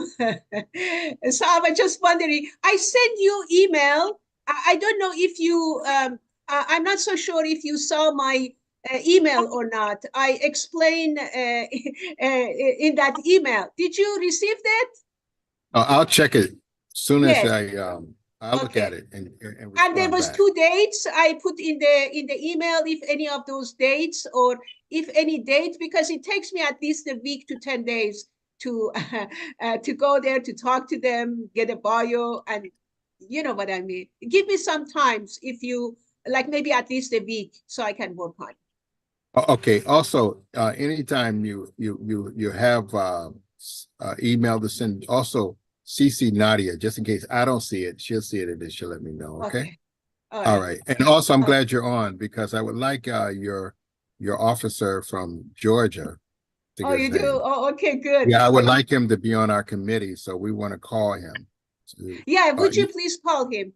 So I was just wondering, I sent you email. I don't know if you, I'm not so sure if you saw my email or not. I explained in that email. Did you receive that? I'll check it soon as Yes. I'll look Okay. at it and there was back. 2 dates I put in the email, if any of those dates, or if any date, because it takes me at least a week to 10 days to go there, to talk to them, get a bio, and you know what I mean. Give me some times, if you like, maybe at least a week, so I can work on it. Okay. Also, anytime you have email to send, also CC Nadia, just in case I don't see it, she'll see it and then she'll let me know. Okay. All right. And also, I'm glad you're on, because I would like your officer from Georgia to Oh, give you his do? name. Oh, okay, good. Yeah, I would like him to be on our committee, so we want to call him. Yeah, would you please call him?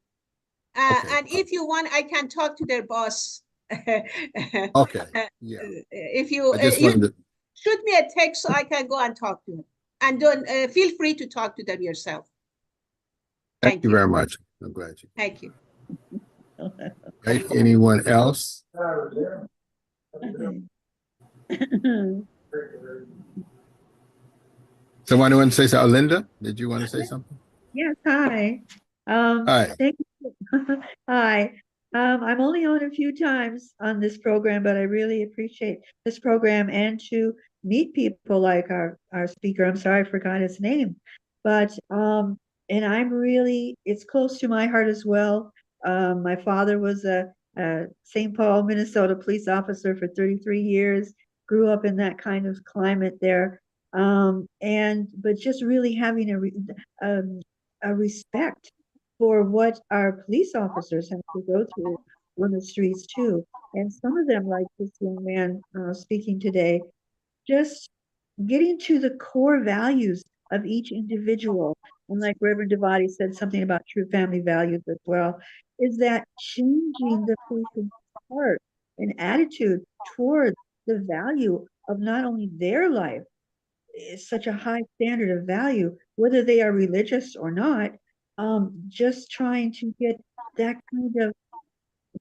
Okay. And if you want, I can talk to their boss. Okay. Yeah. If you, I just you wanted to. shoot me a text so I can go and talk to them. And don't feel free to talk to them yourself. Thank you very much. I'm glad you. Thank you. Right. Anyone else? Someone want to say something? Linda, did you want to say something? Yes, hi. Hi. Thank you. Hi. I'm only on a few times on this program, but I really appreciate this program and to meet people like our speaker. I'm sorry, I forgot his name, but and I'm really, it's close to my heart as well. My father was a St. Paul, Minnesota police officer for 33 years, grew up in that kind of climate there. But just really having a respect for what our police officers have to go through on the streets too. And some of them, like this young man speaking today, just getting to the core values of each individual. And like Reverend Devati said something about true family values as well, is that changing the person's heart and attitude towards the value of not only their life, is such a high standard of value, whether they are religious or not, just trying to get that kind of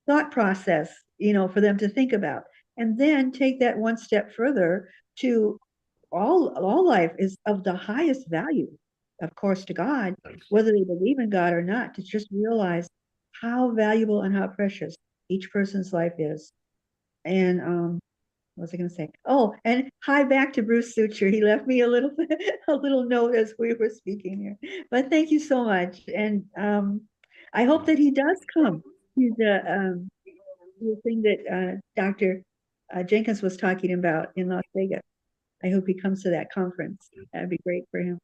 thought process, for them to think about. And then take that one step further to all life is of the highest value, of course, to God, whether they believe in God or not, to just realize how valuable and how precious each person's life is. And what was I going to say? Oh, and hi back to Bruce Suture. He left me a little note as we were speaking here. But thank you so much. And I hope that he does come to the thing that Dr. Jenkins was talking about in Las Vegas. I hope he comes to that conference. That'd be great for him.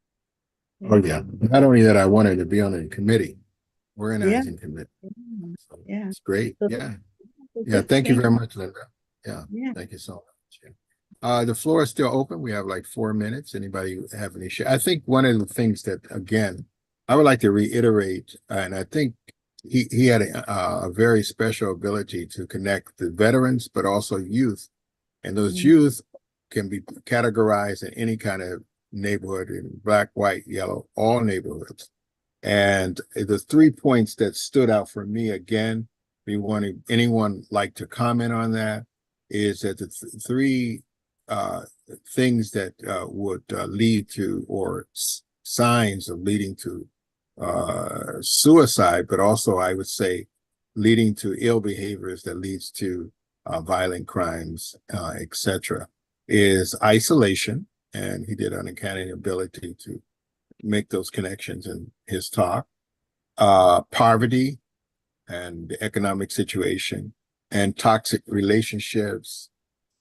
Oh, yeah. Not only that, I wanted to be on a committee, organizing committee. So Yeah. it's great. So- Yeah. so Yeah. just Thank you very much, Linda. Yeah. Yeah. Thank you so much. Yeah. The floor is still open. We have like 4 minutes. Anybody have any issue? I think one of the things that, again, I would like to reiterate, and I think he had a very special ability to connect the veterans, but also youth. And those youth can be categorized in any kind of neighborhood, in black, white, yellow, all neighborhoods. And the 3 points that stood out for me, again, anyone like to comment on that, is that the three things that would lead to, or signs of leading to suicide, but also I would say leading to ill behaviors that leads to violent crimes, etc., is isolation. And he did an uncanny ability to make those connections in his talk. Poverty and the economic situation, and toxic relationships.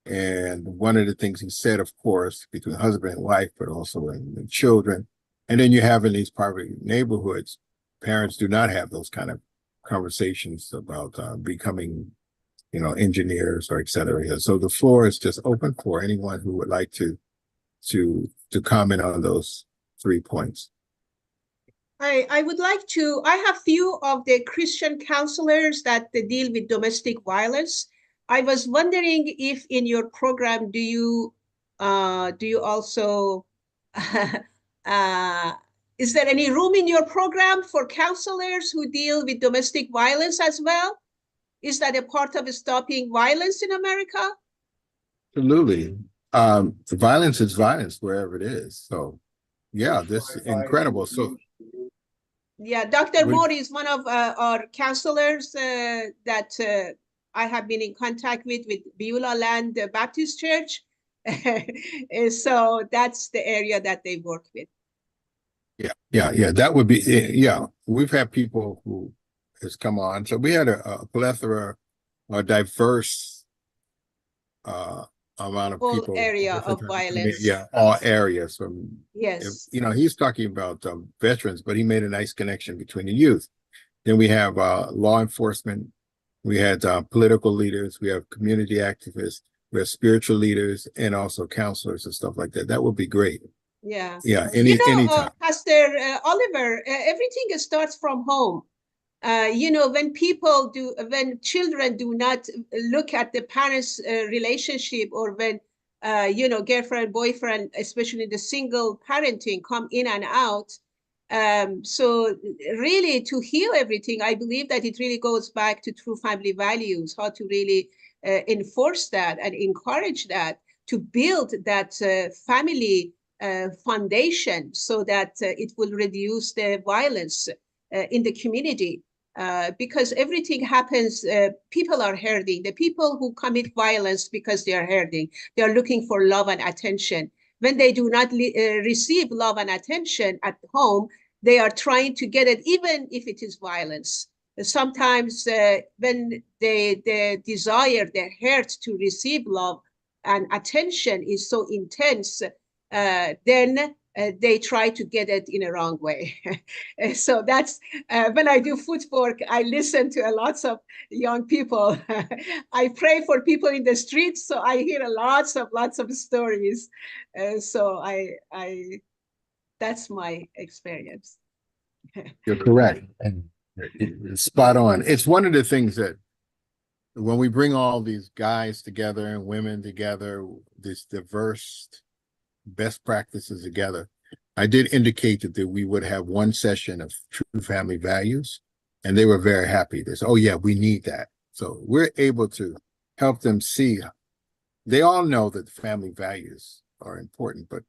And one of the things he said, of course, between husband and wife, but also in children. And then you have in these poverty neighborhoods, parents do not have those kind of conversations about becoming, engineers or et cetera. So the floor is just open for anyone who would like to comment on those 3 points. I would like to, I have few of the Christian counselors that deal with domestic violence. I was wondering if in your program, do you also, is there any room in your program for counselors who deal with domestic violence as well? Is that a part of stopping violence in America? Absolutely. Violence is violence wherever it is. So yeah, this is incredible. So yeah, Dr. Moore is one of our counselors that I have been in contact with Beulah Land Baptist Church. So that's the area that they work with. Yeah. That would be, yeah. We've had people who has come on. So we had a plethora, a diverse amount of All people. area of violence. Yeah, all areas from, yes. He's talking about veterans, but he made a nice connection between the youth. Then we have law enforcement. We had political leaders. We have community activists. We have spiritual leaders and also counselors and stuff like that. That would be great. Yeah. Yeah. Anytime. Pastor Oliver, everything starts from home. When children do not look at the parents' relationship, or when, girlfriend, boyfriend, especially the single parenting, come in and out. So really to heal everything, I believe that it really goes back to true family values, how to really enforce that and encourage that, to build that family foundation so that it will reduce the violence in the community. Because everything happens, people are hurting. The people who commit violence because they are hurting, they are looking for love and attention. When they do not receive love and attention at home, they are trying to get it, even if it is violence. Sometimes when the desire, the hurt to receive love and attention is so intense, then they try to get it in a wrong way. So that's when I do footwork, I listen to lots of young people. I pray for people in the streets, so I hear lots of stories. So that's my experience. You're correct. And it's spot on. It's one of the things that when we bring all these guys together and women together, these diverse best practices together, I did indicate that we would have one session of true family values, and they were very happy. They said, oh yeah, we need that. So we're able to help them see. They all know that family values are important, but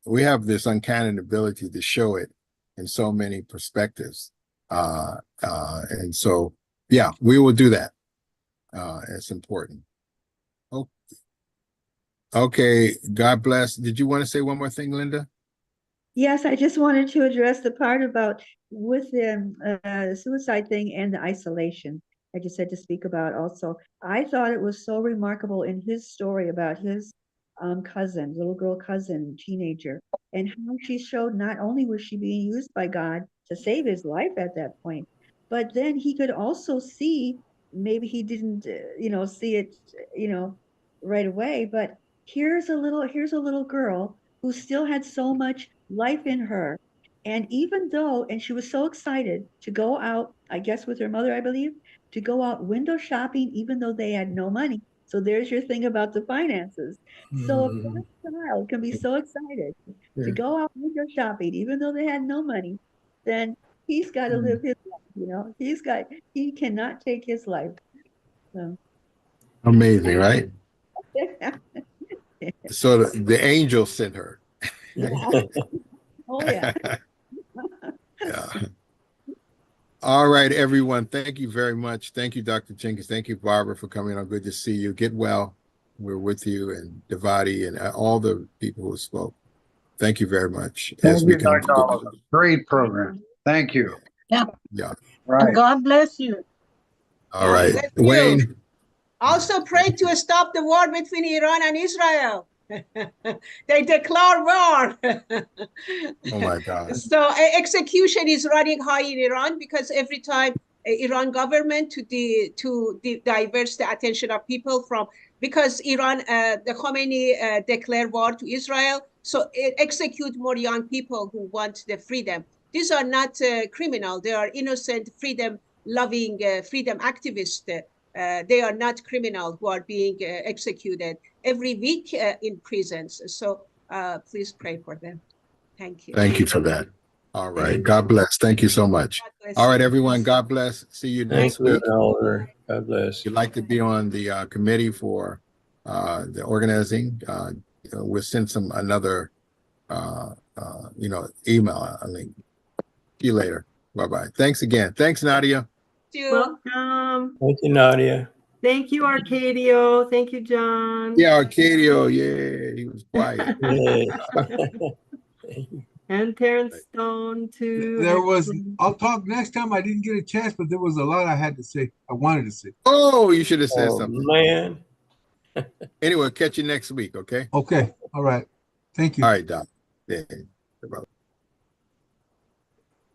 we have this uncanny ability to show it in so many perspectives. And so, yeah, we will do that. It's important. Okay, God bless. Did you want to say one more thing, Linda? Yes, I just wanted to address the part about with the suicide thing and the isolation. I just had to speak about also. I thought it was so remarkable in his story about his cousin, little girl cousin, teenager, and how she showed not only was she being used by God to save his life at that point, but then he could also see, maybe he didn't, see it, right away, but here's a little girl who still had so much life in her. And even though, and she was so excited to go out, I guess with her mother, I believe, to go out window shopping, even though they had no money. So there's your thing about the finances. So if that child can be so excited to go out window shopping, even though they had no money, then he's got to live his life, he cannot take his life. So. Amazing, right? So the angel sent her. Oh yeah. Yeah. All right, everyone. Thank you very much. Thank you, Dr. Jenkins. Thank you, Barbara, for coming on. Good to see you. Get well. We're with you, and Devati and all the people who spoke. Thank you very much. Thank you, Dr. Oliver. Great program. Thank you. Yeah. Yeah. Right. And God bless you. All right. Bless you. Wayne. Also pray to stop the war between Iran and Israel. They declare war. Oh my God. So execution is running high in Iran because every time Iran government to divert the attention of people from, because Iran, the Khomeini declared war to Israel, so it execute more young people who want the freedom. These are not criminal. They are innocent, freedom-loving, freedom activists. They are not criminal who are being executed every week in prisons. So please pray for them. Thank you. Thank you for that. All right. God bless. Thank you so much. All right, everyone. God bless. See you next Thanks, week. Reverend Oliver. God bless. If you'd like to be on the committee for the organizing, we'll send another email link. See you later. Bye-bye. Thanks again. Thanks, Nadia. Welcome. Thank you, Nadia. Thank you, Arcadio. Thank you, John. Yeah, Arcadio. Yeah, he was quiet. Yay. And Terrence Stone too. There was, I'll talk next time. I didn't get a chance, but there was a lot I had to say. I wanted to say. Oh, you should have said Oh, something. man. Anyway, catch you next week, okay? Okay. All right. Thank you. All right, Doc. Yeah. Bye.